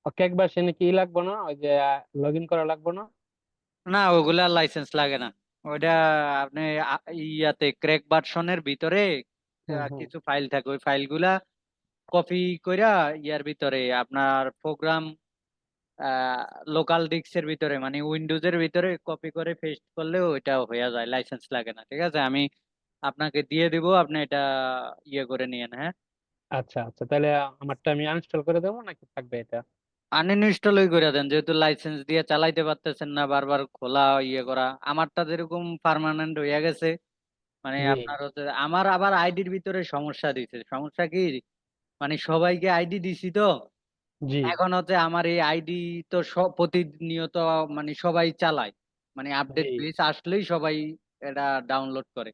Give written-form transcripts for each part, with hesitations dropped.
ওকে, একবার সে কি লাগবে না, ওই যে লগ ইন করা লাগবে না? না, ওগুলা লাইসেন্স লাগে না। ওইটা আপনি ইয়াতে ক্র্যাক ভার্সনের ভিতরে হ্যাঁ, হ্যাঁ। কিছু ফাইল থাকে, ওই ফাইলগুলা কপি কইরা ইয়ার ভিতরে আপনার প্রোগ্রাম লোকাল ডিস্কের ভিতরে মানে উইন্ডোজের ভিতরে কপি করে পেস্ট করলে ওইটা হয়ে যায়, লাইসেন্স লাগে না। ঠিক আছে, আমি আপনাকে দিয়ে দিব, আপনি এটা ইয়ে করে নিয়েন, হ্যাঁ। আচ্ছা, আচ্ছা, তাহলে আমারটা আমি আনইনস্টল করে দেবো নাকি থাকবে এটা? আনইনস্টলই করে দেন, যেহেতু লাইসেন্স দিয়ে চালাইতে পারতেছেন না, বারবার খোলা ইয়ে করা। আমারটা যেরকম পার্মানেন্ট হয়ে গেছে, মানে জি, আপনার হচ্ছে আমার আবার আইডির ভিতরে সমস্যা দিছে। সমস্যা কি, মানে সবাইকে আইডি দিছি তো, জি, এখন হচ্ছে আমার এই আইডি তো সব প্রতিনিয়ত মানে সবাই চালায়, মানে জি, আপডেট বেস আসলেই সবাই এটা ডাউনলোড করে।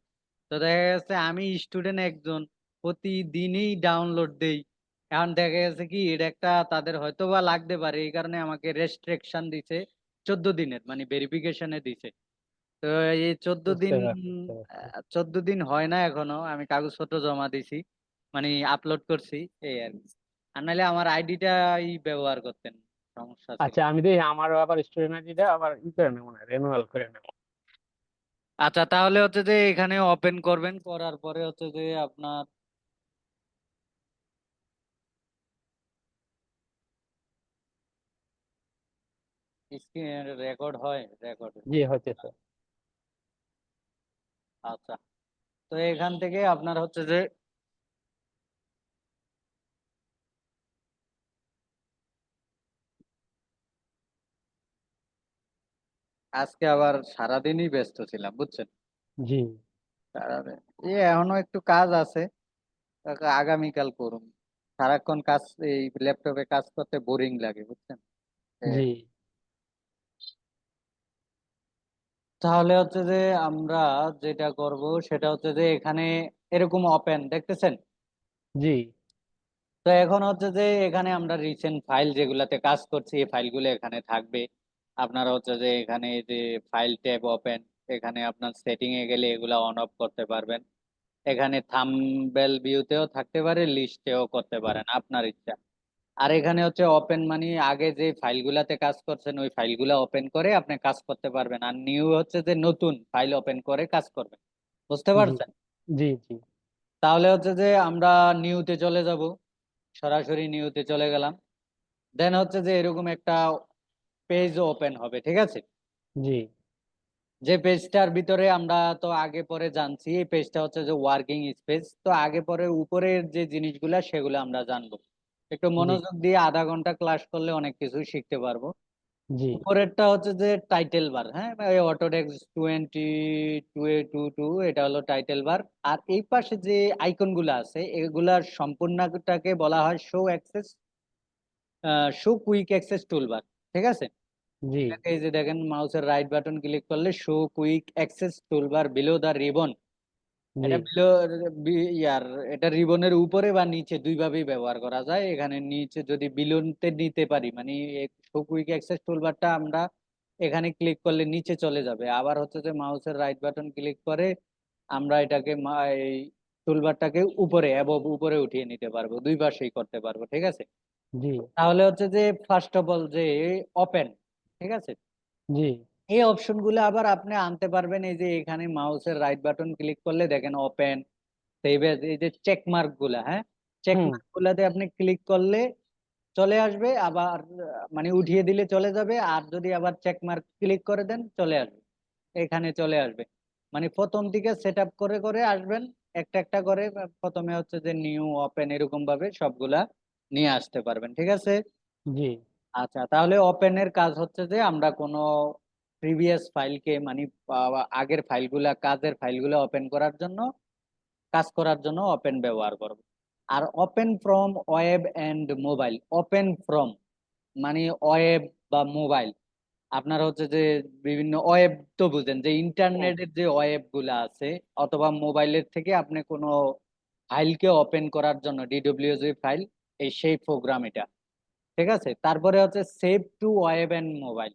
তো দেখা গেছে আমি স্টুডেন্ট একজন, প্রতিদিনই ডাউনলোড দেই। এখন দেখা গেছে কি, এটা একটা তাদের হয়তো বা লাগতে পারে, এই কারণে আমাকে রেস্ট্রিকশন দিছে 14 দিনের, মানে ভেরিফিকেশনে দিছে। তো এই চোদ্দ বুঝতে দিন পারছি, বুঝতে পারছি। 14 দিন হয় না এখনো, আমি কাগজপত্র জমা দিছি, মানে আপলোড করছি, এই আর কি। আর নাহলে আমার আইডিটাই ব্যবহার করতেন, সমস্যা ছিল। আচ্ছা, আমি দেখি আমার আবার স্টুডেন্ট আইডিটা আবার ই করে নেবো, না রেনুয়াল করে নেবো। আচ্ছা, তাহলে হচ্ছে যে এখানে ওপেন করবেন, করার পরে হচ্ছে যে আপনার স্ক্রিন রেকর্ড হয়, রেকর্ড। জি, হইতেছে। আচ্ছা, তো এখান থেকে আপনার হচ্ছে যে আজকে আবার সারাদিনই ব্যস্ত ছিলাম, বুঝছেন। জি, সারাদিন এখনো একটু কাজ আছে, আগামীকাল করুন। সারাক্ষণ কাজ, এই ল্যাপটপে কাজ করতে বোরিং লাগে, বুঝছেন। জি, তাহলে হচ্ছে যে আমরা যেটা করব সেটা হচ্ছে যে এখানে এরকম ওপেন দেখতেছেন। জি, তো এখন হচ্ছে যে এখানে আমরা রিসেন্ট ফাইল যেগুলাতে কাজ করছি, এই ফাইলগুলো এখানে থাকবে। আপনারা হচ্ছে যে এখানে এই যে ফাইল ট্যাব ওপেন, এখানে আপনার সেটিং এ গেলে এগুলা অন অফ করতে পারবেন। এখানে থাম্বনেল ভিউতেও থাকতে পারে, লিস্টেও করতে পারেন, আপনার ইচ্ছা। আর এখানে হচ্ছে ওপেন মানে আগে যে ফাইলগুলাতে কাজ করছেন ওই ফাইলগুলা ওপেন করে আপনি কাজ করতে পারবেন, আর নিউ হচ্ছে যে নতুন ফাইল ওপেন করে কাজ করবেন। বুঝতে জি, পারছেন? জি, জি, তাহলে হচ্ছে যে আমরা নিউতে চলে যাব, সরাসরি নিউতে চলে গেলাম। দেন হচ্ছে যে এরকম একটা পেজ ওপেন হবে, ঠিক আছে। জি, যে পেজটার ভিতরে আমরা তো আগে পরে জানছি, এই পেজটা হচ্ছে যে ওয়ার্কিং স্পেস। তো আগে পরে উপরের যে জিনিসগুলা সেগুলো আমরা জানবো। একটু জি, মনোযোগ দিয়ে আধা ঘন্টা ক্লাস করলে অনেক কিছু শিখতে পারবো। জি, উপরেরটা হচ্ছে যে টাইটেল বার, হ্যাঁ, অটোডেস্ক 2022 এটা হলো টাইটেল বার। আর এই পাশে যে আইকন গুলা আছে এগুলার সম্পূর্ণটাকে বলা হয় শো কুইক অ্যাক্সেস টুলবার, ঠিক আছে। জি, এটাকে এই যে দেখেন, মাউসের রাইট বাটন ক্লিক করলে show quick access toolbar below the ribbon. জি, এটা বিলো ইয়ার, এটা রিবনের উপরে বা নিচে দুই ভাবেই ব্যবহার করা যায়। এখানে নিচে যদি বিলোতে নিতে পারি, মানে শো কুইক অ্যাক্সেস টুলবারটা আমরা এখানে ক্লিক করলে নিচে চলে যাবে। আবার হচ্ছে যে মাউসের রাইট বাটন ক্লিক করে আমরা এটাকে এই টুলবারটাকে উপরে অ্যাবভ উপরে উঠিয়ে নিতে পারবো, দুই পাশেই করতে পারবো, ঠিক আছে। জি, তাহলে হচ্ছে যে ফার্স্ট অফ অল যে ওপেন, ঠিক আছে। জি, এই অপশন গুলো আবার আপনি আনতে পারবেন, এই যে এখানে মাউসের রাইট বাটন ক্লিক করলে দেখেন ওপেন, সেভ এজ, এই যে চেক মার্ক গুলা, হ্যাঁ, চেক হুম, মার্ক গুলাতে আপনি ক্লিক করলে চলে আসবে। আবার মানে উঠিয়ে দিলে চলে যাবে, আর যদি আবার চেক মার্ক ক্লিক করে দেন চলে আসবে, এখানে চলে আসবে। মানে প্রথম দিকে সেট আপ করে করে আসবেন, একটা একটা করে। প্রথমে হচ্ছে যে নিউ ওপেন এরকম ভাবে সবগুলা নিয়ে আসতে পারবেন, ঠিক আছে। জি, আচ্ছা, তাহলে ওপেনের কাজ হচ্ছে যে আমরা কোনো প্রিভিয়াস ফাইলকে মানে আগের ফাইলগুলা, কাজের ফাইলগুলো ওপেন করার জন্য, কাজ করার জন্য ওপেন ব্যবহার করব। আর open from web and mobile, open from মানে ওয়েব বা মোবাইল, আপনার হচ্ছে যে বিভিন্ন ওয়েব তো বুঝেন, যে হুম, ইন্টারনেটের যে ওয়েব গুলা আছে, অথবা মোবাইলের থেকে আপনি কোনো ফাইলকে ওপেন করার জন্য ডিডব্লিউজি ফাইল, এই সেই প্রোগ্রাম এটা, ঠিক আছে। তারপরে হচ্ছে save to web and mobile,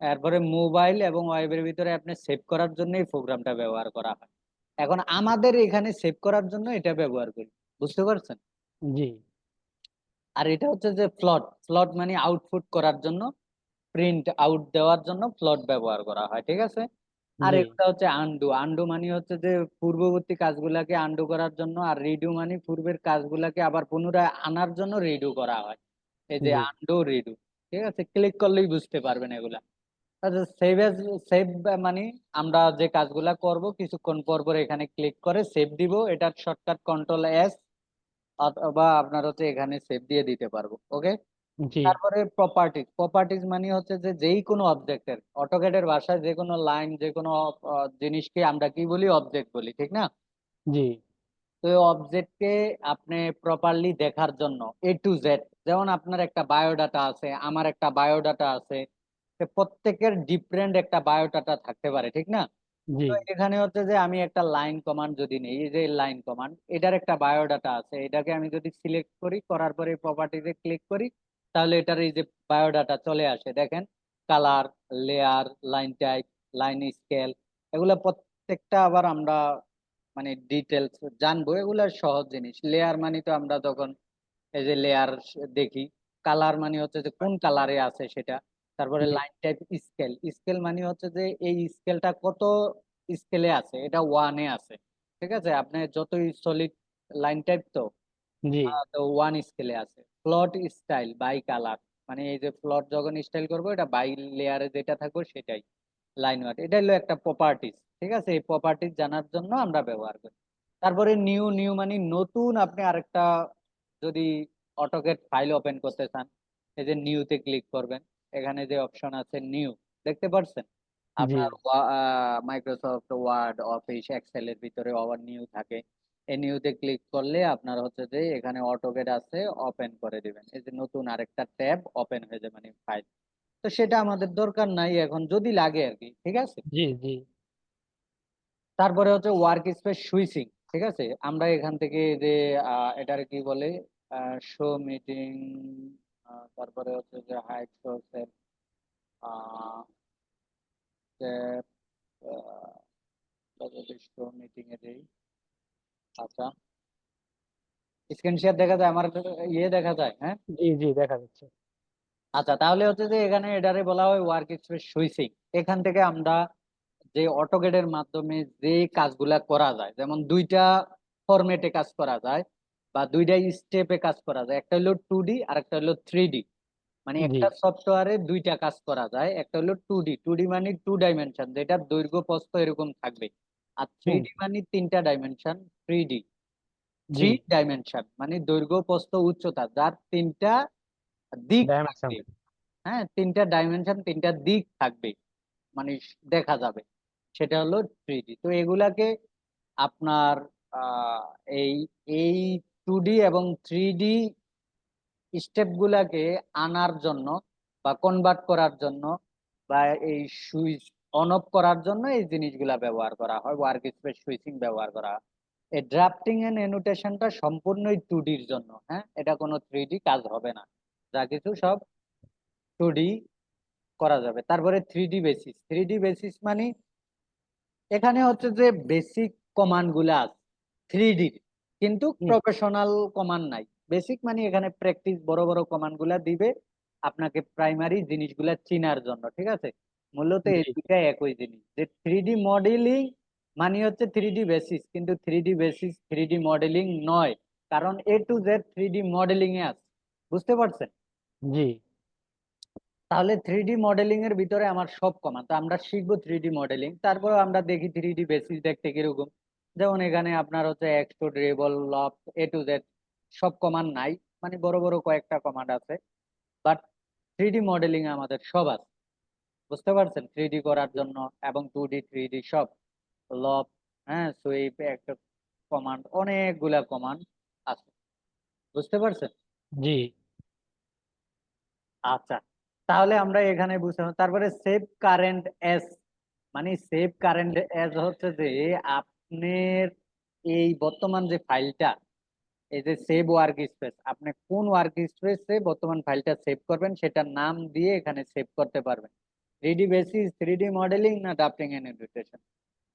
তারপরে মোবাইল এবং ওয়েবের ভিতরে আপনি সেভ করার জন্য এই প্রোগ্রামটা ব্যবহার করা হয়। এখন আমাদের এখানে সেভ করার জন্য এটা ব্যবহার করি, বুঝতে পারছেন। জি, আর এটা হচ্ছে যে ফ্লট, ফ্লট মানে আউটপুট করার জন্য, প্রিন্ট আউট দেওয়ার জন্য ফ্লট ব্যবহার করা হয়, ঠিক আছে। আর জি একটা হচ্ছে আন্ডু, আন্ডু মানে হচ্ছে যে পূর্ববর্তী কাজগুলাকে আন্ডু করার জন্য, আর রিডু মানে পূর্বের কাজগুলাকে আবার পুনরায় আনার জন্য রিডু করা হয়। এই যে জি আন্ডু রিডু, ঠিক আছে, ক্লিক করলেই বুঝতে পারবেন এগুলা। আচ্ছা, সেভ এজ, সেভ মানে আমরা যে কাজগুলা করব কিছুক্ষণ পর পর এখানে ক্লিক করে সেভ দিব, এটার শর্টকাট কন্ট্রোল এস, অথবা আপনার হচ্ছে এখানে সেভ দিয়ে দিতে পারবো, ওকে। জি তারপরে প্রপার্টিজ, প্রপার্টিজ মানে হচ্ছে যে যেই কোনো অবজেক্টের, অটোক্যাডের ভাষায় যে কোনো লাইন, যে কোনো জিনিসকে আমরা কি বলি, অবজেক্ট বলি, ঠিক না। জি তো অবজেক্টকে আপনি প্রপারলি দেখার জন্য A to Z, যেমন আপনার একটা বায়োডাটা আছে, আমার একটা বায়োডাটা আছে, তো প্রত্যেকের ডিফারেন্ট একটা বায়োডাটা থাকতে পারে, ঠিক না। জি তো এখানে হচ্ছে যে আমি একটা লাইন কমান্ড যদি নেই, এই যে লাইন কমান্ড, এটার একটা বায়োডাটা আছে, এটাকে আমি যদি সিলেক্ট করি, করার পরে প্রপার্টিতে ক্লিক করি, তাহলে এটার এই যে বায়োডাটা চলে আসে, দেখেন, colour, layer, line type, line scale, এগুলা প্রত্যেকটা আবার আমরা মানে ডিটেলস জানবো, এগুলা সহজ জিনিস। লেয়ার মানে তো আমরা যখন এই যে লেয়ার দেখি, কালার মানে হচ্ছে যে কোন কালারে আছে সেটা, তারপরে জি লাইন টাইপ, স্কেল, স্কেল মানে হচ্ছে যে এই স্কেলটা কত স্কেলে আছে, এটা ওয়ানে আছে, ঠিক আছে। আপনি যতই সলিড লাইন টাইপ তো জি তো ওয়ান স্কেলে আছে। ফ্লট স্টাইল বাই কালার, মানে এই যে ফ্লট যখন স্টাইল করবো, এটা বাই লেয়ারে যেটা থাকবে সেটাই লাইন ওয়াট, এটা হলো একটা প্রপার্টিজ, ঠিক আছে। এই প্রপার্টিজ জানার জন্য আমরা ব্যবহার করি। তারপরে নিউ, নিউ মানে নতুন, আপনি আরেকটা যদি অটোক্যাড ফাইল ওপেন করতে চান, এই যে নিউতে ক্লিক করবেন, এখানে যে অপশন আছে নিউ, দেখতে পাচ্ছেন জি আপনার মাইক্রোসফট ওয়ার্ড, অফিস, এক্সেল এর ভিতরে আবার নিউ থাকে। এই নিউতে ক্লিক করলে আপনার হচ্ছে যে এখানে অটোক্যাড আছে, ওপেন করে দিবেন, এই যে নতুন আরেকটা ট্যাব ওপেন হয়ে যাবে, মানে ফাইল। তো সেটা আমাদের দরকার নাই এখন, যদি লাগে আর কি, ঠিক আছে। জি জি তারপরে হচ্ছে ওয়ার্ক স্পেস সুইচিং, ঠিক আছে। আমরা এখান থেকে যে এটার কি বলে, শো মিটিং, তারপরে হচ্ছে যে হাইড সোর্সের শো মিটিং এ দেই। আচ্ছা, স্ক্রিন শেয়ার দেখা যায় আমার, ইয়ে দেখা যায়, হ্যাঁ। জি জি দেখা যাচ্ছে। আচ্ছা, তাহলে হচ্ছে যে এখানে এটারে বলা হয় ওয়ার্ক স্পেস সুইচিং। এখান থেকে আমরা যে অটোকেডের মাধ্যমে যে কাজগুলা করা যায়, যেমন দুইটা ফরম্যাটে কাজ করা যায় বা দুইটা স্টেপে কাজ করা যায়, একটা হলো 2D আর একটা হলো 3D। মানে জি একটা সফটওয়্যারে দুইটা কাজ করা যায়, একটা হলো 2D, 2D মানে 2 ডাইমেনশন, যেটা দৈর্ঘ্য প্রস্থ এরকম থাকবে। আর থ্রি হুম ডি মানে 3টা ডাইমেনশন, 3D, জি 3 ডাইমেনশন মানে দৈর্ঘ্য প্রস্থ উচ্চতা, যার 3টা দিক ডাইমেনশন। থাকবে। হ্যাঁ, 3টা ডাইমেনশন, 3টা দিক থাকবে, মানে দেখা যাবে, সেটা হলো 3D। তো এগুলাকে আপনার আহ, এই এই 2D এবং 3D স্টেপ গুলাকে আনার জন্য বা কনভার্ট করার জন্য বা এই সুইচ অন অফ করার জন্য এই জিনিসগুলা ব্যবহার করা হয়, ওয়ার্ক স্পেস সুইচিং ব্যবহার করা হয়। এই ড্রাফটিং এন্ড এনোটেশনটা সম্পূর্ণই 2Dর জন্য, হ্যাঁ, এটা কোনো 3D কাজ হবে না, যা কিছু সব 2D করা যাবে। তারপরে 3D বেসিস, 3D বেসিস মানে এখানে হচ্ছে যে বেসিক কমান্ড গুলা আছে 3D, কিন্তু হুম প্রফেশনাল কমান্ড নাই। বেসিক মানে এখানে প্র্যাকটিস, বড় বড় কমান্ড গুলা দিবে আপনাকে প্রাইমারি জিনিসগুলা চিনার জন্য, ঠিক আছে। মূলত এই জি দুইটা একই জিনিস, যে 3D মডেলিং মানে হচ্ছে 3D বেসিস, কিন্তু 3D বেসিস 3D মডেলিং নয়, কারণ A to Z 3D modelling এ আছে, বুঝতে পারছেন। জি তাহলে 3D মডেলিং এর ভিতরে আমার সব কমা, তো আমরা শিখবো 3D মডেলিং, তারপরে আমরা দেখি 3D বেসিস দেখতে কিরকম। যেমন এখানে আপনার হচ্ছে extrude, Rebel, lock, A to Z সব কমান্ড নাই, মানে বড় বড় কয়েকটা কমান্ড আছে, বাট 3D মডেলিং এ আমাদের সব আছে, বুঝতে পারছেন, 3D করার জন্য। এবং 2D 3D সব, লক, হ্যাঁ, সুইপ, একটা কমান্ড, অনেকগুলা কমান্ড আছে, বুঝতে পারছেন। জি আচ্ছা, তাহলে আমরা এখানে বুঝতে পারলাম। তারপরে সেভ কারেন্ট এস, মানে সেভ কারেন্ট এস হচ্ছে যে আপনার এই বর্তমান যে ফাইলটা, এই যে সেভ ওয়ার্ক স্পেস, আপনি কোন ওয়ার্ক স্পেসে বর্তমান ফাইলটা সেভ করবেন সেটার নাম দিয়ে এখানে সেভ করতে পারবেন। 3D বেসিস, 3D মডেলিং, না ড্রাফটিং এন্ড এনোটেশন,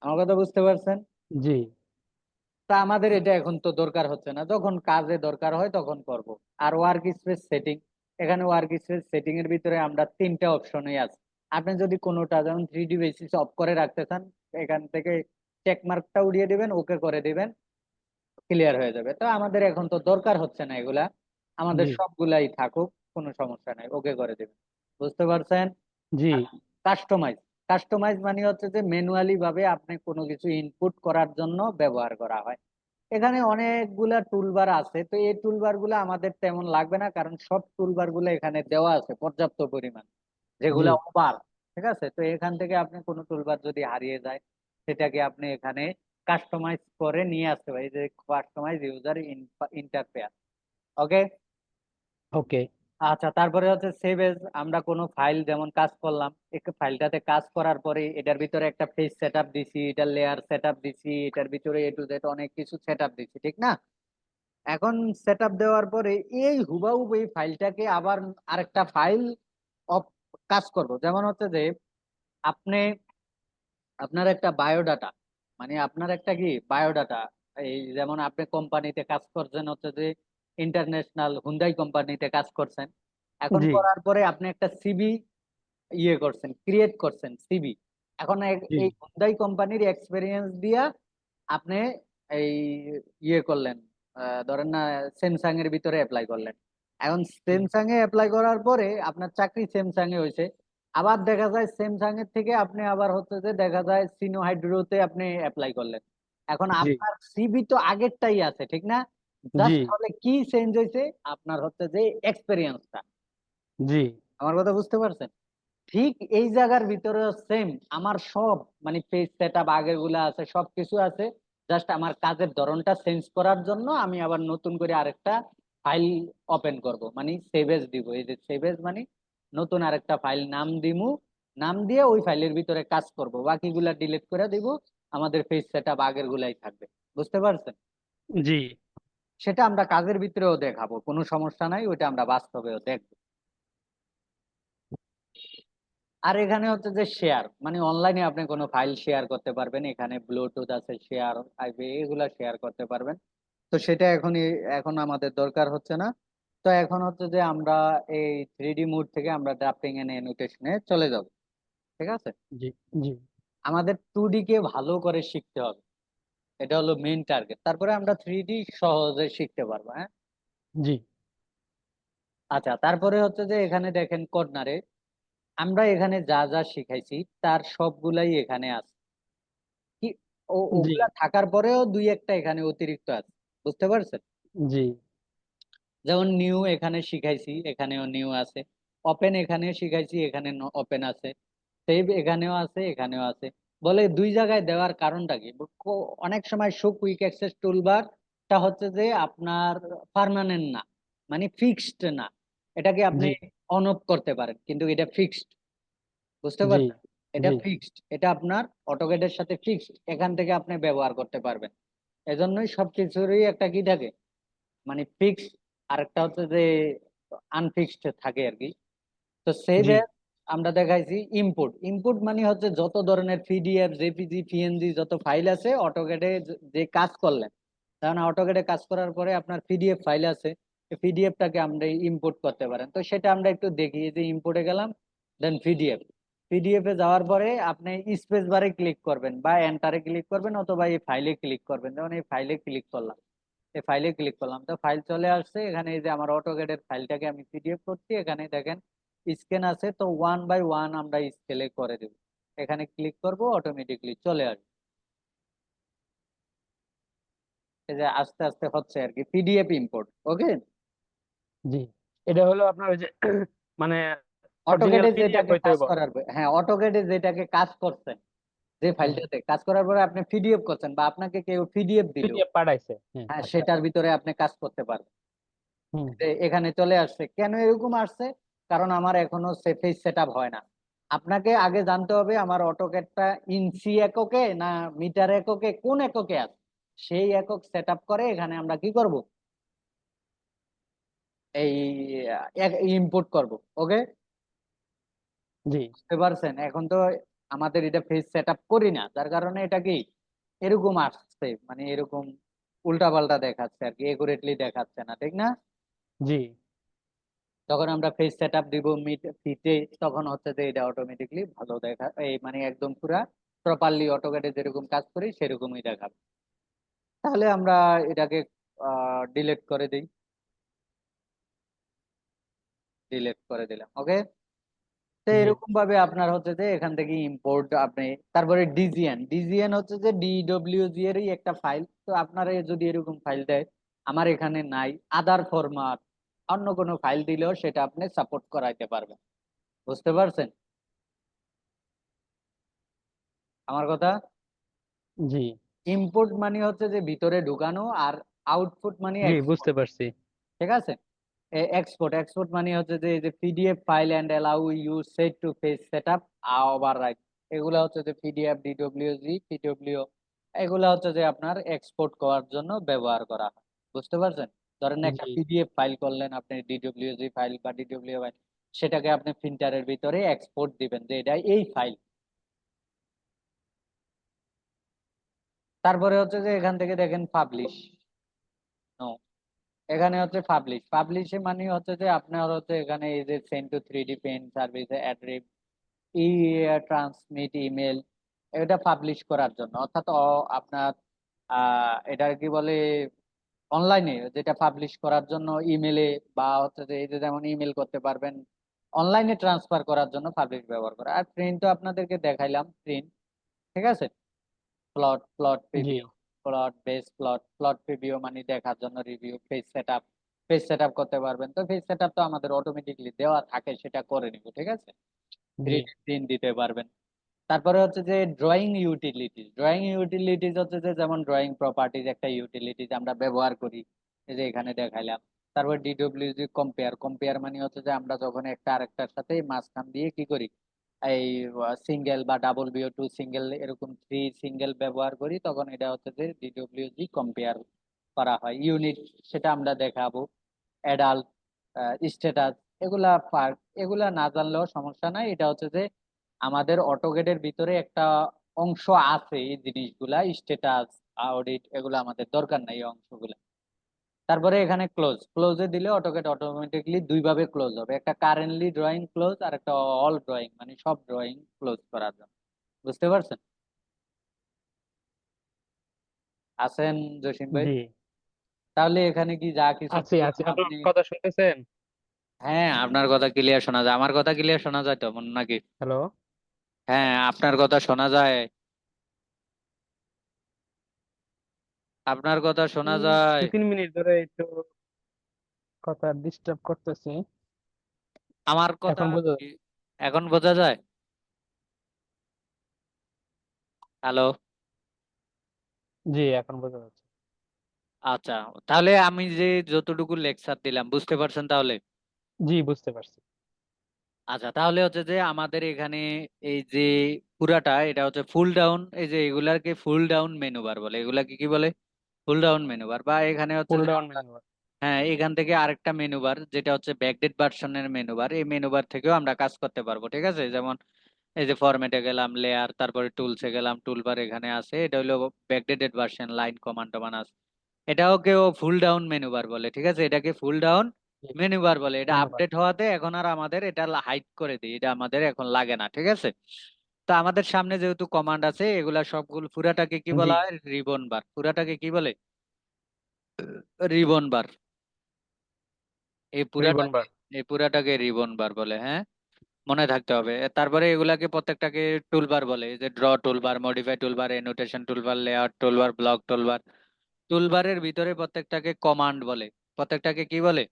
আমার কথা বুঝতে পারছেন। জি তা আমাদের এটা এখন তো দরকার হচ্ছে না, যখন কাজে দরকার হয় তখন করব। আর ওয়ার্ক স্পেস সেটিং, এখানে ওয়ার্ক স্পেস সেটিং এর ভিতরে আমরা 3টা অপশনই আছে। আপনি যদি কোনোটা যেমন 3D বেসিস অফ করে রাখতে চান, এখান থেকে চেক মার্কটা উড়িয়ে দিবেন, ওকে করে দিবেন, ক্লিয়ার হয়ে যাবে। তো আমাদের এখন তো দরকার হচ্ছে না এগুলা, আমাদের জি সবগুলাই থাকুক, কোনো সমস্যা নাই, ওকে করে দিবেন। বুঝতে পারছেন? জি কাস্টমাইজ, কাস্টমাইজ মানে হচ্ছে যে ম্যানুয়ালি ভাবে আপনি কোনো কিছু ইনপুট করার জন্য ব্যবহার করা হয়। এখানে অনেকগুলা টুলবার আছে, তো এই টুলবার গুলো আমাদের তেমন লাগবে না, কারণ সব টুলবার গুলো এখানে দেওয়া আছে পর্যাপ্ত পরিমাণ, জি যেগুলা ওভার। ঠিক আছে, তো এখান থেকে আপনি কোনো টুলবার যদি হারিয়ে যায়, সেটাকে আপনি এখানে কাস্টমাইজ করে নিয়ে আসতে পারেন, এই যে কাস্টমাইজ ইউজার ইন্টারফেয়ার। ওকে। ওকে আচ্ছা, তারপরে হচ্ছে সেভ এজ। আমরা কোনো ফাইল যেমন কাজ করলাম, একটা ফাইলটাতে কাজ করার পরে এটার ভিতরে একটা পেজ সেটআপ দিছি, এটার লেয়ার সেটআপ দিছি, এটার ভিতরে এ টু জেড অনেক কিছু সেটআপ দিছি, ঠিক না? এখন সেটআপ দেওয়ার পরে এই হুবাহুব এই ফাইলটাকে আবার আরেকটা ফাইল অফ কাজ করব। যেমন হচ্ছে যে আপনি আপনার একটা বায়োডাটা, মানে আপনার একটা কি বায়োডাটা, এই যেমন আপনি কোম্পানিতে কাজ করছেন, হচ্ছে যে ইন্টারন্যাশনাল হুন্ডাই কোম্পানিতে কাজ করছেন। এখন জি করার পরে আপনি একটা সিভি ইয়ে করছেন, ক্রিয়েট করছেন সিভি। এখন জি এই হুন্ডাই কোম্পানির এক্সপেরিয়েন্স দিয়া আপনি এই ইয়ে করলেন, ধরেন না স্যামসাং এর ভিতরে অ্যাপ্লাই করলেন। এখন জি স্যামসাং এ অ্যাপ্লাই করার পরে আপনার চাকরি স্যামসাং এ হয়েছে, আবার দেখা যায় স্যামসাং এর থেকে আপনি আবার হচ্ছে যে দেখা যায় সিনো হাইড্রোতে আপনি অ্যাপ্লাই করলেন। এখন জি আপনার সিভি তো আগেরটাই আছে, ঠিক না? জি জাস্ট হলে কি চেঞ্জ হয়েছে, আপনার হচ্ছে যে এক্সপেরিয়েন্সটা। জি আমার কথা বুঝতে পারছেন? ঠিক এই জায়গার ভিতরে সেম আমার সব, মানে পেজ সেটআপ আগের গুলা আছে, সবকিছু আছে। জাস্ট আমার কাজের ধরনটা চেঞ্জ করার জন্য আমি আবার নতুন করে আরেকটা ফাইল ওপেন করব, মানে সেভ এজ দিব। এই যে সেভ এজ মানে নতুন আরেকটা ফাইল নাম দিমু, নাম দিয়ে ওই ফাইলের ভিতরে কাজ করব, বাকিগুলা ডিলিট করে দিব, আমাদের পেজ সেটআপ আগের গুলাই থাকবে। বুঝতে পারছেন? জি সেটা আমরা কাজের ভিতরেও দেখাবো, কোনো সমস্যা নাই, ওইটা আমরা বাস্তবেও দেখবো। আর এখানে হচ্ছে যে শেয়ার, মানে অনলাইনে আপনি কোনো ফাইল শেয়ার করতে পারবেন, এখানে ব্লুটুথ আছে, শেয়ার আইপি, এগুলা শেয়ার করতে পারবেন। তো সেটা এখন আমাদের দরকার হচ্ছে না। তো এখন হচ্ছে যে আমরা এই 3D মোড থেকে আমরা ড্রাফটিং এন্ড অ্যানোটেশনে চলে যাব। ঠিক আছে, জি জি আমাদের 2D কে ভালো করে শিখতে হবে, এটা হলো মেইন টার্গেট, তারপরে আমরা 3D সহজে শিখতে পারবো। হ্যাঁ, জি আচ্ছা, তারপরে হচ্ছে যে এখানে দেখেন কর্নারে আমরা এখানে যা যা শিখাইছি তার সবগুলাই এখানে আছে। কি জি ওগুলা থাকার পরেও দুই একটা এখানে অতিরিক্ত আছে। বুঝতে পারছেন? জি যেমন নিউ এখানে শিখাইছি, এখানেও নিউ আছে। ওপেন এখানে শিখাইছি, এখানে ওপেন আছে। সেভ এখানেও আছে, এখানেও আছে। বলে দুই জায়গায় দেওয়ার কারণটা কি? অনেক সময় শো কুইক অ্যাক্সেস টুলবারটা হচ্ছে যে আপনার পার্মানেন্ট না, মানে ফিক্সড না। এটাকে আপনি জি অন অফ করতে পারেন, কিন্তু এটা ফিক্সড। বুঝতে জি পারছেন? এটা জি ফিক্সড, এটা আপনার অটোকেটের সাথে ফিক্সড, এখান থেকে আপনি ব্যবহার করতে পারবেন। এজন্যই সবকিছুরই একটা কি থাকে, মানে ফিক্সড, আর একটা হচ্ছে যে আনফিক্সড থাকে আর কি। তো সেভ জি এর আমরা দেখাইছি ইম্পোর্ট। ইম্পোর্ট মানে হচ্ছে যত ধরনের পিডিএফ, জেপিজি, পিএনজি যত ফাইল আছে অটোকেটে যে কাজ করলেন, কারণ অটোকেটে কাজ করার পরে আপনার পিডিএফ ফাইল আছে, পিডিএফটাকে আমরা ইম্পোর্ট করতে পারেন। তো সেটা আমরা একটু দেখি, যে ইম্পোর্টে গেলাম, দেন পিডিএফ। পিডিএফ এ যাওয়ার পরে আপনি স্পেস বারে ক্লিক করবেন বা এন্টারে ক্লিক করবেন, অথবা এই ফাইলে ক্লিক করবেন। যেমন এই ফাইলে ক্লিক করলাম, এই ফাইলে ক্লিক করলাম, তো ফাইল চলে আসছে। এখানে এই যে আমার অটোকেটের ফাইলটাকে আমি পিডিএফ করছি, এখানে দেখেন স্ক্যান আছে, তো 1 বাই 1 আমরা স্কেলে করে দেব। এখানে ক্লিক করব, অটোমেটিকলি চলে আসবে। এই যে আস্তে আস্তে হচ্ছে আর কি পিডিএফ ইম্পোর্ট। ওকে, জি এটা হলো আপনার ওই যে মানে অরিজিনাল অটোকেটে পিডিএফ যেটাকে হইতে কাজ হইব। করার হ্যাঁ, অটোকেটে যেটাকে কাজ করছেন, যে হ্যাঁ ফাইলটাতে কাজ করার পরে আপনি পিডিএফ করছেন, বা আপনাকে কেউ পিডিএফ দিল, পিডিএফ পাঠাইছে, হ্যাঁ হ্যাঁ, আচ্ছা। সেটার ভিতরে আপনি কাজ করতে পারবেন। হুম যে এখানে চলে আসছে, কেন এরকম আসছে? কারণ আমার এখনো সেফেজ সেটআপ হয় না। আপনাকে আগে জানতে হবে আমার অটোক্যাডটা ইঞ্চি এককে না মিটার এককে, কোন এককে আছে, সেই একক সেটআপ করে এখানে আমরা কি করব, এই ইম্পোর্ট করব। ওকে, জি বুঝতে পারছেন? এখন তো আমাদের এটা ফেজ সেটআপ করি না, যার কারণে এটা কি এরকম আসছে, মানে এরকম উল্টা পাল্টা দেখাচ্ছে আর কি, একুরেটলি দেখাচ্ছে না, ঠিক না? জি যখন আমরা ফেস সেট আপ দিব মিড ফিটে, তখন হচ্ছে যে এটা অটোমেটিকলি ভালো দেখা, এই মানে একদম পুরা প্রপারলি অটোক্যাডে যেরকম কাজ করি সেরকমই দেখাবে। তাহলে আমরা এটাকে ডিলিট করে দিই, ডিলিট করে দিলাম, ওকে। তো জি এরকম ভাবে আপনার হচ্ছে যে এখান থেকে ইম্পোর্ট আপনি, তারপরে ডিজিএন, ডিজিএন হচ্ছে যে ডিডব্লিউজি এরই একটা ফাইল। তো আপনারা যদি এরকম ফাইল দেয়, আমার এখানে নাই, আদার ফরম্যাট অন্য কোনো ফাইল দিলেও সেটা আপনি সাপোর্ট করাইতে পারবেন। বুঝতে পারছেন আমার কথা? জি ইনপুট মানে হচ্ছে যে ভিতরে ঢুকানো, আর আউটপুট মানে জি এক্সপোর্ট, বুঝতে পারছি। ঠিক আছে? এক্সপোর্ট, এক্সপোর্ট মানে হচ্ছে যে এই যে PDF file and allow you set to page setup overwrite, এগুলা হচ্ছে যে পিডিএফ, ডিডব্লিউজি, পিডব্লিউ, এগুলা হচ্ছে যে আপনার এক্সপোর্ট করার জন্য ব্যবহার করা হয়। বুঝতে পারছেন? ধরেন একটা জি পিডিএফ ফাইল করলেন আপনি, ডিডব্লিউজি ফাইল বা ডিডব্লিউ ফাইল, সেটাকে আপনি প্রিন্টারের ভিতরে এক্সপোর্ট দিবেন যে এটা এই ফাইল। তারপরে হচ্ছে যে এখান থেকে দেখেন পাবলিশ, এখানে হচ্ছে পাবলিশ, পাবলিশে মানে হচ্ছে যে আপনার হচ্ছে এখানে এই যে send to 3D pen service, address, e transmit email, এটা পাবলিশ করার জন্য, অর্থাৎ আপনার এটা কি বলে, অনলাইনে যেটা পাবলিশ করার জন্য ইমেলে, বা হচ্ছে যে এই যে যেমন ইমেল করতে পারবেন, অনলাইনে ট্রান্সফার করার জন্য পাবলিশ ব্যবহার করা। আর প্রিন্ট তো আপনাদেরকে দেখাইলাম, প্রিন্ট, ঠিক আছে। প্লট, প্লট জি preview, plot base, plot, plot preview মানে দেখার জন্য, review, page setup, page setup করতে পারবেন। তো পেজ সেটআপ তো আমাদের অটোমেটিকলি দেওয়া থাকে, সেটা করে নিব, ঠিক আছে। জি 3D প্রিন্ট দিতে পারবেন। তারপরে হচ্ছে যে ড্রয়িং ইউটিলিটিস, ড্রয়িং ইউটিলিটিস হচ্ছে যে যেমন ড্রয়িং প্রপার্টিজ একটা ইউটিলিটিস আমরা ব্যবহার করি, এই যে এখানে দেখাইলাম। তারপর ডিডব্লিউজি কম্পেয়ার, কম্পেয়ার মানে হচ্ছে যে আমরা যখন একটা আরেকটার সাথে মাঝখান দিয়ে কি করি, এই সিঙ্গেল বা ডাবল বিও টু সিঙ্গেল, এরকম থ্রি সিঙ্গেল ব্যবহার করি, তখন এটা হচ্ছে যে ডিডব্লিউজি কম্পেয়ার করা হয়। ইউনিট, সেটা আমরা দেখাবো। অ্যাডাল্ট, স্ট্যাটাস, এগুলা পার্ট, এগুলা না জানলেও সমস্যা নাই। এটা হচ্ছে যে আমাদের অটোগেটের ভিতরে একটা অংশ আছে, এই জিনিসগুলা স্ট্যাটাস, অডিট, এগুলো আমাদের দরকার নাই এই অংশগুলা। তারপরে এখানে ক্লোজ, ক্লোজে দিলে অটোগেট অটোমেটিকলি দুই ভাবে ক্লোজ হবে, একটা কারেন্টলি ড্রয়িং ক্লোজ, আর একটা অল ড্রয়িং মানে সব ড্রয়িং ক্লোজ করার জন্য। বুঝতে পারছেন? আছেন জসিম ভাই? জি তাহলে এখানে কি যা কিছু আছি আছি, বললাম আপনার আপনি? কথা শুনতেছেন? হ্যাঁ, আপনার কথা ক্লিয়ার শোনা যায়, আমার কথা ক্লিয়ার শোনা যায় তো মনে নাকি? হ্যালো। হ্যাঁ, আপনার কথা শোনা যায়, আপনার কথা শোনা যায়। 2-3 মিনিট ধরে একটু কথা ডিস্টার্ব করতেছে। আমার কথা এখন বোঝা কি এখন বোঝা যায়? হ্যালো? জি এখন বোঝা যাচ্ছে। আচ্ছা, তাহলে আমি যে যতটুকু লেকচার দিলাম বুঝতে পারছেন তাহলে? জি বুঝতে পারছি। আচ্ছা, তাহলে হচ্ছে যে আমাদের এখানে এই যে পুরাটা, এটা হচ্ছে ফুল ডাউন, এই যে এগুলাকে ফুল ডাউন মেনু বার বলে, এগুলাকে কি বলে? ফুল ডাউন মেনু বার। বা এখানে হচ্ছে পুল যে ডাউন আমরা, মেনু। হ্যাঁ, এখান থেকে আরেকটা মেনু বার যেটা হচ্ছে ব্যাকডেট ভার্সনের মেনু বার, এই মেনু বার থেকেও আমরা কাজ করতে পারবো, ঠিক আছে। যেমন এই যে ফরম্যাটে গেলাম, লেয়ার, তারপরে টুলসে গেলাম, টুলবার এখানে আছে, এটা হলো ব্যাকডেটেড ভার্সন, লাইন কমান্ড টমান আছে। এটাও কেউ ফুল ডাউন মেনু বার বলে, ঠিক আছে, এটাকে ফুল ডাউন মেনু বার বলে। এটা মেনু বার। আপডেট হওয়াতে এখন আর আমাদের এটা হাইড করে দিই, এটা আমাদের এখন লাগে না, ঠিক আছে। তো আমাদের সামনে যেহেতু কমান্ড আছে, এগুলা সবগুলো পুরাটাকে কি জি বলা হয়? রিবন বার। পুরাটাকে কি বলে? রিবন বার। এই রিবন পুরাটাকে, বার। এই পুরাটাকে রিবন বার বলে, হ্যাঁ, মনে থাকতে হবে। তারপরে এগুলাকে প্রত্যেকটাকে টুলবার বলে, এই যে draw toolbar, modify toolbar, annotation toolbar, layout toolbar, block toolbar. টুলবারের ভিতরে প্রত্যেকটাকে কমান্ড বলে। প্রত্যেকটাকে কি বলে?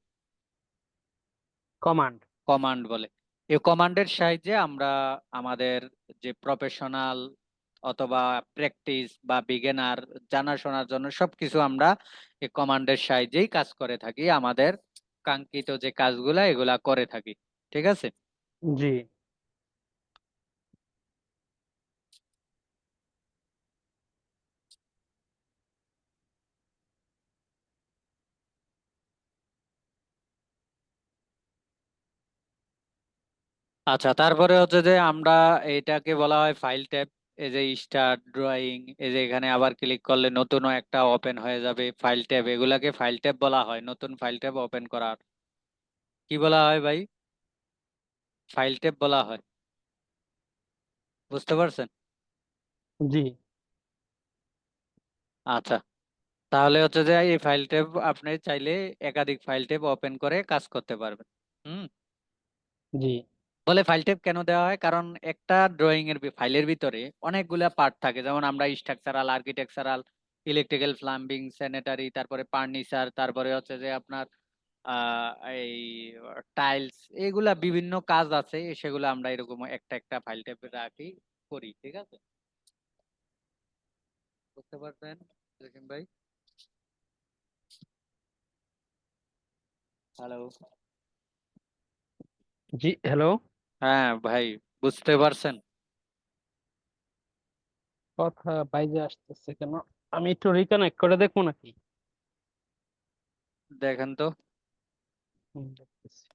কমান্ড। কমান্ড বলে। এই কমান্ডের সাহায্যে আমরা আমাদের যে প্রফেশনাল অথবা প্র্যাকটিস বা বিগিনার জানাশোনার জন্য সবকিছু আমরা এই কমান্ডের সাহায্যেই কাজ করে থাকি, আমাদের কাঙ্ক্ষিত যে কাজগুলা এগুলা করে থাকি, ঠিক আছে। জি আচ্ছা, তারপরে হচ্ছে যে আমরা এটাকে বলা হয় ফাইল ট্যাব। এই যে স্টার্ট ড্রয়িং, এই যে এখানে আবার ক্লিক করলে নতুনও একটা ওপেন হয়ে যাবে ফাইল ট্যাব। এগুলাকে ফাইল ট্যাব বলা হয়। নতুন ফাইল ট্যাব ওপেন করার কি বলা হয় ভাই? ফাইল ট্যাব বলা হয়। বুঝতে পারছেন? জি আচ্ছা, তাহলে হচ্ছে যে এই ফাইল ট্যাব আপনি চাইলে একাধিক ফাইল ট্যাব ওপেন করে কাজ করতে পারবেন। হুম। জি বলে ফাইল ট্যাব কেন দেওয়া হয়? কারণ একটা ড্রয়িং এর ফাইলের ভিতরে অনেকগুলা পার্ট থাকে, যেমন আমরা structural, architectural, electrical, plumbing, sanitary, তারপরে ফার্নিচার, তারপরে হচ্ছে যে আপনার আহ এই টাইলস, এগুলা বিভিন্ন কাজ আছে, সেগুলো আমরা এরকম একটা একটা ফাইল ট্যাবে রাখি, করি। ঠিক আছে? বুঝতে পারছেন জসিম ভাই? হ্যালো। জি হ্যালো। হ্যাঁ ভাই, বুঝতে পারছেন? কথা বাইরে আসতেছে কেন? আমি একটু রিকানেক্ট করে দেখবো নাকি? দেখেন তো। দেখতেছি।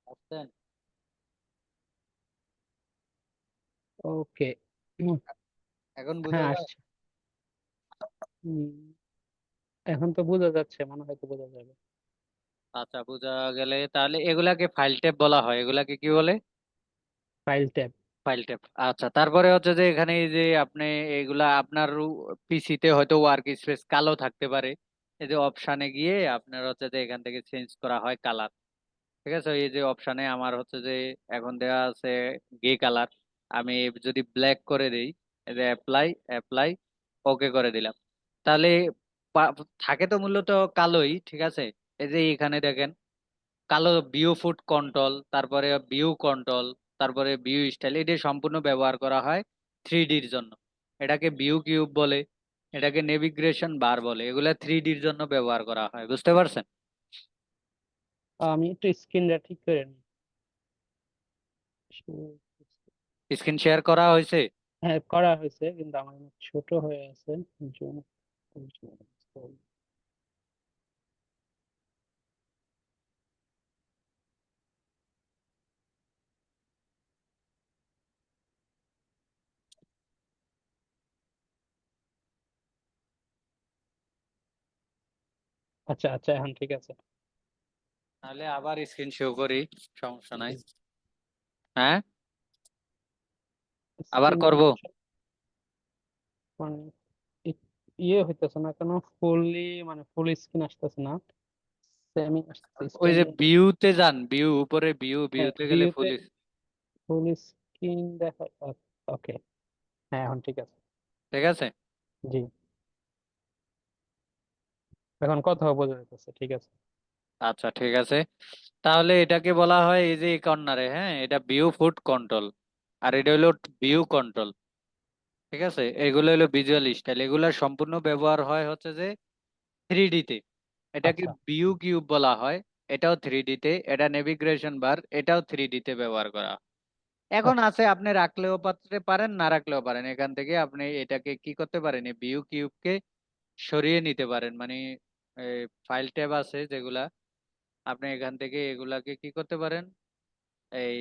আসছেন? ওকে। এখন বুঝা হ্যাঁ যায়? আসছে। হুম, এখন তো বোঝা যাচ্ছে, মনে হয় তো বোঝা যাবে। আচ্ছা, বুঝা গেলে তাহলে এগুলাকে ফাইল ট্যাব বলা হয়। এগুলাকে কি বলে? File tab. File tab. আচ্ছা, তারপরে হচ্ছে যে এখানে এই যে আপনি এগুলা আপনার পিসিতে হয়তো ওয়ার্ক স্পেস কালো থাকতে পারে। এই যে অপশানে গিয়ে আপনার হচ্ছে যে এখান থেকে চেঞ্জ করা হয় কালার। ঠিক আছে? এই যে অপশানে আমার হচ্ছে যে এখন দেওয়া আছে গ্রে কালার। আমি যদি ব্ল্যাক করে দিই, এই যে অ্যাপ্লাই অ্যাপ্লাই ওকে করে দিলাম, তাহলে থাকে তো মূলত কালোই। ঠিক আছে? এই যে এখানে দেখেন কালো ভিউ ফুট কন্ট্রোল, তারপরে ভিউ কন্ট্রোল, তারপরে ভিউ স্টাইল, এটা সম্পূর্ণ ব্যবহার করা হয় 3ডির জন্য। এটাকে ভিউ কিউব বলে, এটাকে নেভিগেশন বার বলে। এগুলা 3ডির জন্য ব্যবহার করা হয়। বুঝতে পারছেন? আমি একটু স্ক্রিনটা ঠিক করে নিই। স্ক্রিন শেয়ার করা হয়েছে? হ্যাঁ করা হয়েছে, কিন্তু আমার অনেক ছোট হয়ে আছে। জুম। আচ্ছা আচ্ছা, এখন ঠিক আছে। তাহলে আবার স্ক্রিন শো করি, সমস্যা নাই। জি। হ্যাঁ, আবার স্ক্রিন করব। মানে ইয়ে হইতেছে না কেন? ফুললি মানে ফুল স্ক্রিন আসতেছে না, সেমি আসতেছে, ওই যে স্ট্যান্ডার্ড। ভিউতে যান, ভিউ উপরে, ভিউ হ্যাঁ ভিউতে গেলে ভিউতে ফুল। ফুল স্ক্রিন দেখা। ওকে। হ্যাঁ এখন ঠিক আছে। ঠিক আছে? জি, এখন কথা বোঝা যাচ্ছে, ঠিক আছে। আচ্ছা, ঠিক আছে। তাহলে এটাকে বলা হয় এই যে এই কর্নারে, হ্যাঁ, এটা ভিউ ফুট কন্ট্রোল, আর এটা হলো ভিউ কন্ট্রোল। ঠিক আছে? এগুলো হলো ভিজুয়াল স্টাইল। এগুলোর সম্পূর্ণ ব্যবহার হয় হচ্ছে যে 3ডি তে। এটাকে আচ্ছা ভিউ কিউব বলা হয়, এটাও 3ডি তে। এটা নেভিগেশন বার, এটাও 3ডি তে ব্যবহার করা হয়। এখন আচ্ছা আছে, আপনি রাখলেও পারতে পারেন, না রাখলেও পারেন। এখান থেকে আপনি এটাকে কি করতে পারেন, ভিউ কিউবকে সরিয়ে নিতে পারেন। মানে ফাইল ট্যাব আছে যেগুলা, আপনি এখান থেকে এগুলাকে কি করতে পারেন, এই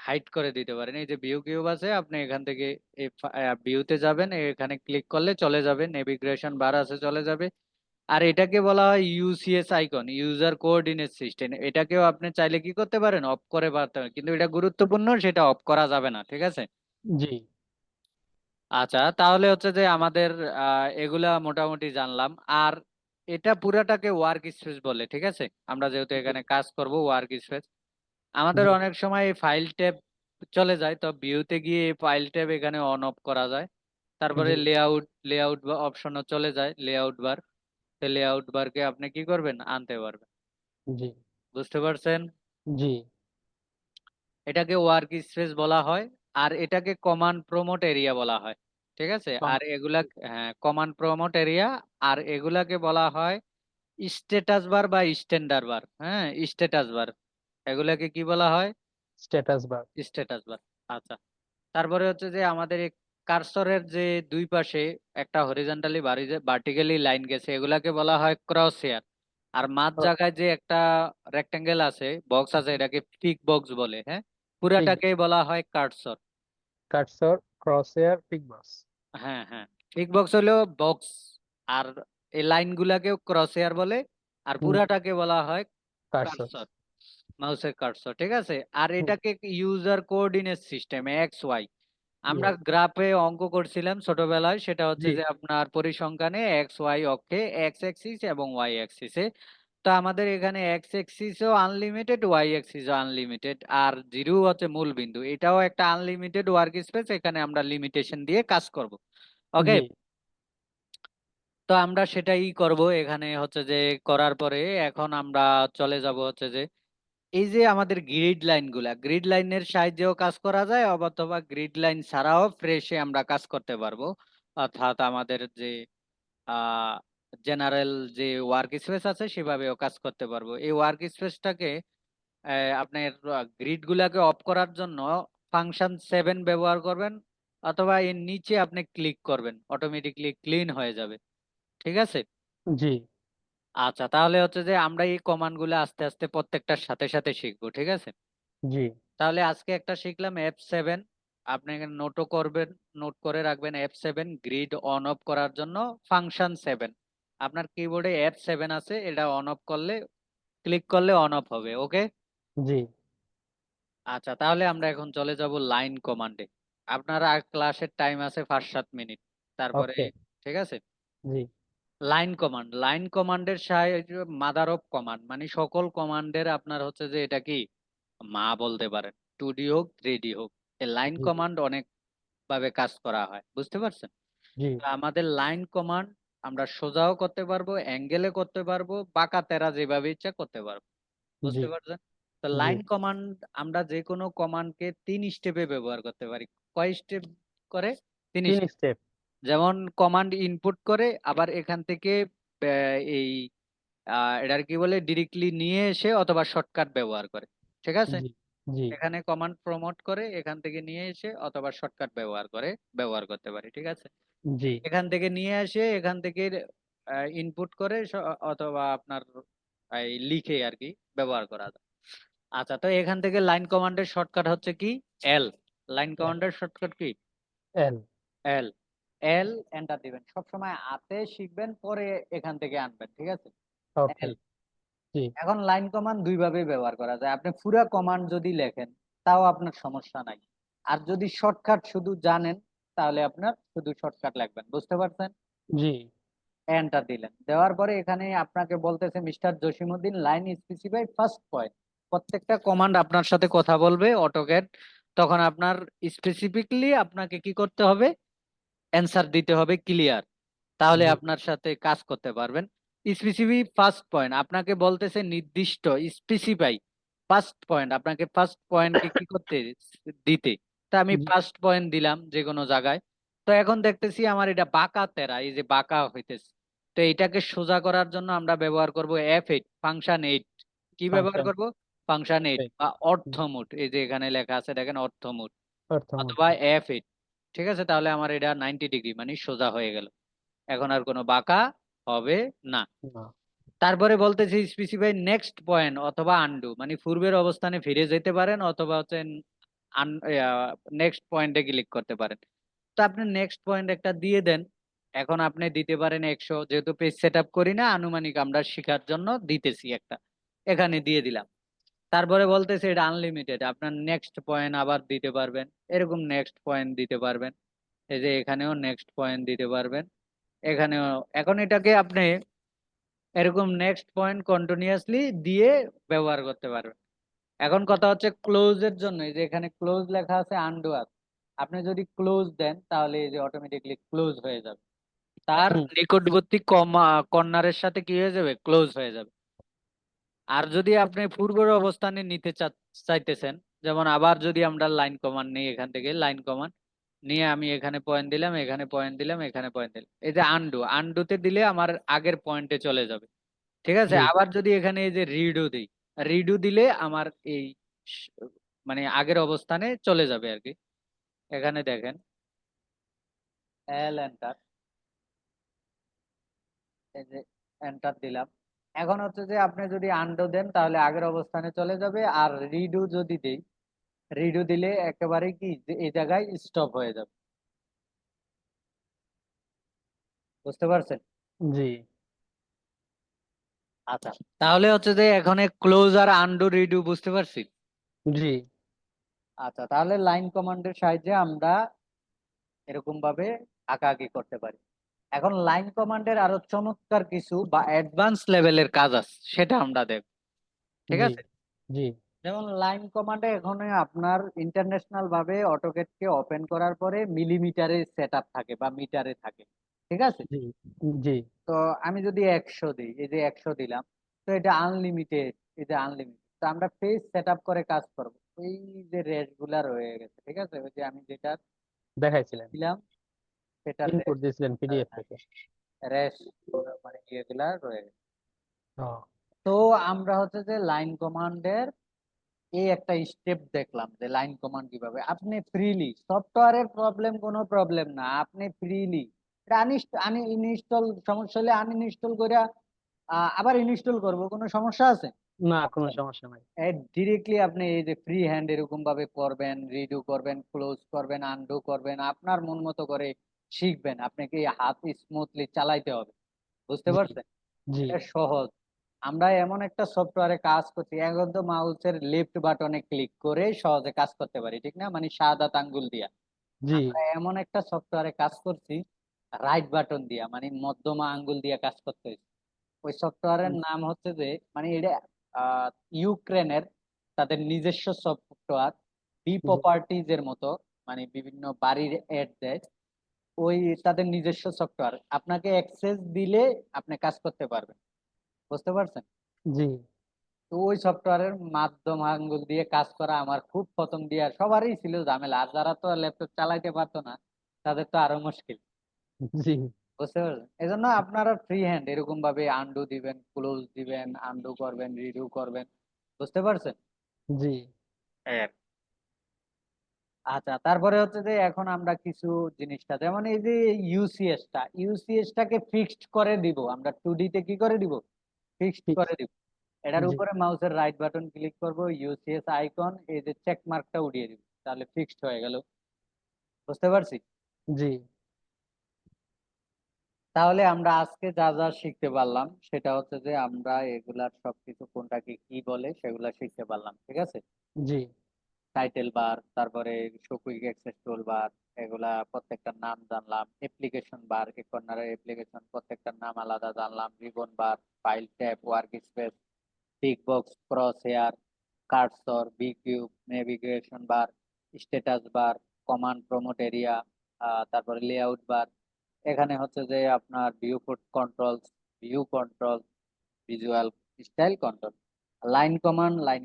হাইড করে দিতে পারেন। এই যে ভিউ কিউব আছে, আপনি এখান থেকে এই ভিউতে যাবেন, এখানে ক্লিক করলে চলে যাবে, নেভিগেশন বার আছে চলে যাবে। আর এটাকে বলা হয় UCS icon, user coordinate system. এটাকেও আপনি চাইলে কি করতে পারেন, অফ করে পারতে পারেন, কিন্তু এটা গুরুত্বপূর্ণ, সেটা অফ করা যাবে না। ঠিক আছে? জি আচ্ছা, তাহলে হচ্ছে যে আমাদের এগুলা মোটামুটি জানলাম। আর এটা পুরাটাকে ওয়ার্ক স্পেস বলে। ঠিক আছে? আমরা যেহেতু জি এখানে কাজ করব ওয়ার্ক স্পেস, আমাদের জি অনেক সময় ফাইল ট্যাব চলে যায়, তো ভিউতে গিয়ে ফাইল ট্যাব এখানে অন অফ করা যায়। তারপরে জি লেআউট বা অপশনও চলে যায়, লেআউট বার। তো লেআউট বারকে আপনি কি করবেন? আনতে পারবেন। জি বুঝতে পারছেন? জি এটাকে ওয়ার্ক স্পেস বলা হয়, আর এটাকে কমান্ড প্রমোট এরিয়া বলা হয়। ঠিক আছে? আর এগুলা হ্যাঁ, কমান্ড প্রমোট এরিয়া, আর এগুলাকে বলা হয় স্ট্যাটাস বার বা স্ট্যান্ডার্ড বার। হ্যাঁ? Status bar. এগুলাকে কি বলা হয়? Status bar. স্ট্যাটাস বার। আচ্ছা। তারপরে হচ্ছে যে আমাদের এই কার্সরের যে ২ পাশে একটা হরিজন্টালি ভার্টিক্যালি লাইন গেছে, এগুলাকে বলা হয় ক্রস হেয়ার। আর মাঝ জায়গায় যে একটা রেক্টেঙ্গেল আছে, বক্স আছে, এটাকে পিক বক্স বলে, হ্যাঁ? পিক পুরাটাকেই বলা হয় cursor. Cursor crosshair pick box. হ্যাঁ, হ্যাঁ। পিক বক্স হলো বক্স। আর এই লাইনগুলাকেও ক্রস হেয়ার বলে। আর পুরাটাকে বলা হয় কার্সর। কার্সর। মাউসের কার্সর, ঠিক আছে? আর এটাকে user coordinate system x, y. আমরা গ্রাফে অঙ্ক করছিলাম ছোটবেলায়, সেটা হচ্ছে জি যে আপনার পরিসংখ্যানে এক্স, ওয়াই অক্ষে, এক্স অ্যাক্সিস এবং ওয়াই অ্যাক্সিসে। তো আমাদের এখানে এক্স অ্যাক্সিসও আনলিমিটেড, ওয়াই অ্যাক্সিসও আনলিমিটেড, আর 0 হচ্ছে মূল বিন্দু। এটাও একটা আনলিমিটেড ওয়ার্ক স্পেস। এখানে আমরা লিমিটেশন দিয়ে কাজ করব। ওকে? জি তো আমরা সেটাই করব। এখানে হচ্ছে যে করার পরে এখন আমরা চলে যাব হচ্ছে যে এই যে আমাদের গ্রিড লাইনগুলা, গ্রিড লাইনের সাহায্যেও কাজ করা যায়, অথবা গ্রিড লাইন ছাড়াও ফ্রেশে আমরা কাজ করতে পারবো। অর্থাৎ আমাদের যে আ জেনারেল যে ওয়ার্ক স্পেস আছে সেভাবেও কাজ করতে পারবো। এই ওয়ার্ক স্পেসটাকে আপনার গ্রিড গুলাকে অফ করার জন্য ফাংশন 7 ব্যবহার করবেন, অথবা এর নিচে আপনি ক্লিক করবেন। অটোমেটিক্যালি ক্লিন হয়ে যাবে। ঠিক আছে? জি আচ্ছা, তাহলে হচ্ছে যে আমরা এই কমান্ড গুলা আস্তে, আস্তে প্রত্যেকটার সাথে, সাথে শিখবো। ঠিক আছে? জি তাহলে আজকে একটা শিখলাম F7। আপনি এখানে নোটও করবেন, নোট করে রাখবেন F7 গ্রিড অন অফ করার জন্য ফাংশন 7। আপনার কিবোর্ডে F7 আছে, এটা অন অফ করলে, ক্লিক করলে অন অফ হবে। ওকে? জি আচ্ছা, তাহলে আমরা এখন চলে যাব লাইন কমান্ডে। আপনার আর ক্লাসের টাইম আছে ৫-৭ মিনিট। তারপরে ওকে ঠিক আছে? জি লাইন কমান্ডের সাহায্যে মাদার অফ কমান্ড, মানে সকল কমান্ডের আপনার হচ্ছে যে এটা কি মা বলতে পারেন। 2D হোক, 3D হোক। এই লাইন জি কমান্ড অনেক ভাবে কাজ করা হয়। বুঝতে পারছেন? জি তো আমাদের লাইন কমান্ড আমরা সোজাও করতে পারবো, অ্যাঙ্গেলে করতে পারবো, বাঁকা তেরা যেভাবে ইচ্ছা করতে পারবো। জি বুঝতে পারছেন? তো জি লাইন কমান্ড আমরা যেকোনো কমান্ডকে ৩ স্টেপে ব্যবহার করতে পারি। কয় স্টেপ করে? ৩ তিন স্টেপ। স্টেপ। যেমন কমান্ড ইনপুট করে আবার এখান থেকে ব্যা এই এটার কি বলে ডিরেক্টলি নিয়ে এসে অথবা শর্টকাট ব্যবহার করে। ঠিক আছে? জি জি এখানে কমান্ড প্রমোট করে এখান থেকে নিয়ে এসে অথবা শর্টকাট ব্যবহার করে ব্যবহার করতে পারি। ঠিক আছে? জি এখান থেকে নিয়ে আসে এখান থেকে ইনপুট করে অথবা আপনার এই লিখে আরকি ব্যবহার করা যায়। আচ্ছা, তো এখান থেকে লাইন কমান্ডের শর্টকাট হচ্ছে কি? এল। লাইন কমান্ডের শর্টকাট কি? এল। এল। এল এন্টার দিবেন। সবসময় হাতে শিখবেন, পরে এখান থেকে আনবেন। ঠিক আছে? ওকে এল। জি এখন লাইন কমান্ড ২ ভাবে ব্যবহার করা যায়। আপনি পুরা কমান্ড যদি লেখেন, তাও আপনার সমস্যা নাই। আর যদি শর্টকাট শুধু জানেন, তাহলে আপনার শুধু শর্টকাট লিখবেন। বুঝতে পারছেন? জি এন্টার দিলেন। দেওয়ার পরে এখানে আপনাকে বলতেছে mister Jasimuddin line specify first point. প্রত্যেকটা কমান্ড আপনার সাথে কথা বলবে অটোক্যাড। তখন আপনার স্পেসিফিকলি আপনাকে কি করতে হবে? অ্যান্সার দিতে হবে ক্লিয়ার। তাহলে জি আপনার সাথে কাজ করতে পারবেন। স্পেসিফিক ফার্স্ট পয়েন্ট আপনাকে বলতেছে নির্দিষ্ট স্পেসিফাই ফার্স্ট পয়েন্ট, আপনাকে ফার্স্ট পয়েন্টকে কি করতে দিতে। তা আমি জি ফার্স্ট পয়েন্ট দিলাম যেকোনো জায়গায়। তো এখন দেখতেছি আমার এটা বাঁকা তেরা, এই যে বাঁকা হইতেছে। তো এটাকে সোজা করার জন্য আমরা ব্যবহার করব F8 ফাংশন 8। কি ব্যবহার ফাংশন করব? ফাংশন 8 এফ8 বা অর্থমোড। এই যে এখানে লেখা আছে দেখেন অর্থমোড অর্থমোড। অথবা F8। ঠিক আছে? তাহলে আমার এটা 90 ডিগ্রি মানে সোজা হয়ে গেল। এখন আর কোনো বাঁকা হবে না। না তারপরে বলতেছে স্পেসিফাই নেক্সট পয়েন্ট অথবা আনডু, মানে পূর্বের অবস্থানে ফিরে যেতে পারেন অথবা হচ্ছে আন ইয়া নেক্সট পয়েন্টে ক্লিক করতে পারেন। তো আপনি নেক্সট পয়েন্ট একটা দিয়ে দেন। এখন আপনি দিতে পারেন ১০০, যেহেতু পেজ সেটআপ করি না, আনুমানিক আমরা শিখার জন্য দিতেছি একটা। এখানে দিয়ে দিলাম। তারপরে বলতেছে এটা আনলিমিটেড। আপনার নেক্সট পয়েন্ট আবার দিতে পারবেন। এরকম নেক্সট পয়েন্ট দিতে পারবেন। এই যে এখানেও নেক্সট পয়েন্ট দিতে পারবেন। এখানেও এখন এটাকে আপনি এরকম নেক্সট পয়েন্ট কন্টিনিউয়াসলি দিয়ে ব্যবহার করতে পারবেন। এখন কথা হচ্ছে ক্লোজ এর জন্য, এই যে এখানে ক্লোজ লেখা আছে, আনডু আছে। আপনি যদি ক্লোজ দেন তাহলে এই যে অটোমেটিকলি ক্লোজ হয়ে যাবে, তার হুম, নিকটবর্তী কর্নারের সাথে কি হয়ে যাবে, ক্লোজ হয়ে যাবে। আর যদি আপনি পূর্বের অবস্থানে নিতে চাইতেছেন, যেমন আবার যদি আমরা লাইন কমান্ড নিই, এখান থেকে লাইন কমান্ড নিয়ে আমি এখানে পয়েন্ট দিলাম, এখানে পয়েন্ট দিলাম, এখানে পয়েন্ট দিলাম, এই যে আন্ডুতে দিলে আমার আগের পয়েন্টে চলে যাবে। ঠিক আছে, জি আবার যদি এখানে এই যে রিডু দিই, রিডু দিলে আমার এই স- মানে আগের অবস্থানে চলে যাবে আর কি। এখানে দেখেন, এন্টার, এই যে এন্টার দিলাম। এখন হচ্ছে যে আপনি যদি আন্ডু দেন তাহলে আগের অবস্থানে চলে যাবে, আর রিডু যদি দেই, রিডু দিলে একেবারে কি যে এই জায়গায় স্টপ হয়ে যাবে। বুঝতে পারছেন? জি আচ্ছা, তাহলে হচ্ছে যে এখানে ক্লোজ আর আন্ডু রিডু বুঝতে পারছি। জি আচ্ছা, তাহলে লাইন কমান্ডের সাহায্যে আমরা এরকম ভাবে আঁকাআঁকি করতে পারি। এখন লাইন কমান্ডের আরো চমৎকার কিছু বা অ্যাডভান্স লেভেলের কাজ আছে, সেটা আমরা দেখব। ঠিক জি আছে, জি যেমন লাইন কমান্ডে এখন আপনার ইন্টারন্যাশনাল ভাবে অটোকেটকে ওপেন করার পরে মিলিমিটারে সেট আপ থাকে বা মিটারে থাকে। ঠিক আছে, জি জি তো আমি যদি 100 দিই, এই যে 100 দিলাম, তো এটা আনলিমিটেড, এটা আনলিমিটেড। তো আমরা পেজ সেট আপ করে কাজ করব। এই যে রেট গুলা রয়ে গেছে, ঠিক আছে, ওই যে আমি যেটা দেখাইছিলেন, দিলাম সেটার ইনপুট রেট, দিয়েছিলেন পিডিএফ থেকে। রেশ মানে ইয়েগুলা রয়ে গেছে। ও তো আমরা হচ্ছে যে লাইন কমান্ডের এই একটা স্টেপ দেখলাম যে লাইন কমান্ড কিভাবে আপনি ফ্রিলি, সফটওয়্যারের প্রবলেম কোনো প্রবলেম না, আপনি ফ্রিলি এটা ইনস্টল, সমস্যা হলে আনইনস্টল করে আবার ইনস্টল করব, কোনো সমস্যা আছে? না, কোনো সমস্যা নাই। ডিরেক্টলি আপনি এই যে ফ্রি হ্যান্ড এরকম ভাবে করবেন, রিডু করবেন, ক্লোজ করবেন, আনডু করবেন, আপনার মন মতো করে শিখবেন। আপনাকে হাত স্মুথলি চালাইতে হবে। বুঝতে জি পারছেন? জি এটা সহজ। আমরা এমন একটা সফটওয়্যারে কাজ করছি, এখন তো মাউসের লেফট বাটনে ক্লিক করে সহজে কাজ করতে পারি, ঠিক না, মানে সাদা আঙ্গুল দিয়া। জি আমরা এমন একটা সফটওয়্যারে কাজ করছি রাইট বাটন দিয়া, মানে মধ্যমা আঙ্গুল দিয়া কাজ করতে হয়েছে। ওই সফটওয়্যারের নাম হচ্ছে যে, মানে এটা আহ ইউক্রেনের তাদের নিজস্ব সফটওয়্যার, বি জি প্রপার্টিজ এর মতো, মানে বিভিন্ন বাড়ির এড দেয়। ওই তাদের নিজস্ব সফটওয়্যার, আপনাকে অ্যাক্সেস দিলে আপনি কাজ করতে পারবেন। বুঝতে পারছেন? জি তো ওই সফটওয়্যারের মাধ্যম আঙ্গুল দিয়ে কাজ করা আমার খুব প্রথম দিয়ে সবারই ছিল ঝামেলা, আর যারা তো ল্যাপটপ চালাইতে পারতো না তাদের তো আরো মুশকিল। জি বুঝতে পারছেন? এই জন্য আপনারা ফ্রি হ্যান্ড এরকম ভাবে আন্ডু দিবেন, ক্লোজ দিবেন, আন্ডু করবেন, রিডু করবেন। বুঝতে পারছেন? জি এই আর কি। আচ্ছা, তারপরে হচ্ছে যে এখন আমরা কিছু জিনিসটা, যেমন এই যে ইউসিএস টাকে ফিক্সড করে দিব, আমরা 2D তে কি করে দিব, ফিক্সড ঠিক। করে দিব। এটার জি উপরে মাউসের রাইট বাটন ক্লিক করব, ইউসিএস আইকন, এই যে চেক মার্কটা উঠিয়ে দিব, তাহলে ফিক্সড হয়ে গেল। বুঝতে পারছি? জি তাহলে আমরা আজকে যা যা শিখতে পারলাম সেটা হচ্ছে যে আমরা এগুলার সবকিছু কোনটাকে কি বলে সেগুলা শিখতে পারলাম। ঠিক আছে, জি টাইটেল বার, তারপরে কুইক অ্যাক্সেস টুল বার, এগুলা প্রত্যেকটার নাম জানলাম। অ্যাপ্লিকেশন বার, এই কর্নারের অ্যাপ্লিকেশন প্রত্যেকটার নাম আলাদা জানলাম। Ribbon bar, file tab, work space, tick box, cross hair, cursor, view cube, navigation bar, status bar, command prompt area, তারপরে লেআউট বার। এখানে হচ্ছে যে আপনার viewport control, view control, visual style control, line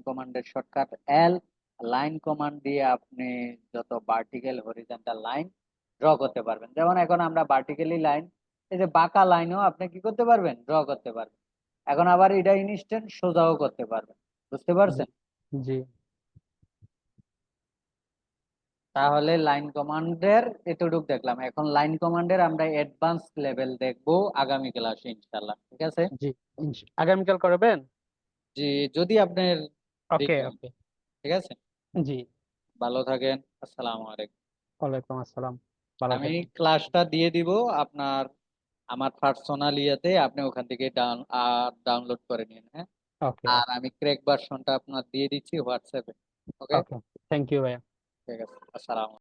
কমান্ডের shortcut L. Line command দিয়ে আপনি যত vertical horizontal line draw করতে পারবেন। যেমন এখন আমরা ভার্টিক্যালি লাইন, এই যে বাঁকা লাইনও আপনি কি করতে পারবেন, ড্র করতে পারবেন। এখন আবার এটা ইনস্ট্যান্ট সোজাও করতে পারবেন। বুঝতে জি পারছেন? জি তাহলে লাইন কমান্ডের এতটুকু দেখলাম, এখন লাইন কমান্ডের আমরা অ্যাডভান্স লেভেল দেখবো আগামী ক্লাসে ইনশাল্লাহ। ঠিক আছে, জি আগামীকাল করবেন। জি, যদি আপনার ওকে দেখি। ওকে। ঠিক আছে, জি, ভালো থাকেন। আসসালামু আলাইকুম। ওয়ালাইকুম আসসালাম। ভালো আমি থাকবেন। ক্লাসটা দিয়ে দিব আপনার আমার পার্সোনাল ইয়েতে, আপনি ওখান থেকে ডাউনলোড করে নিন, হ্যাঁ। ওকে আর ওকে আমি ক্র্যাক ভার্সনটা আপনার দিয়ে দিচ্ছি হোয়াটসঅ্যাপে। ওকে, ওকে। থ্যাংক ইউ ভাইয়া। ঠিক আছে, আসসালাম।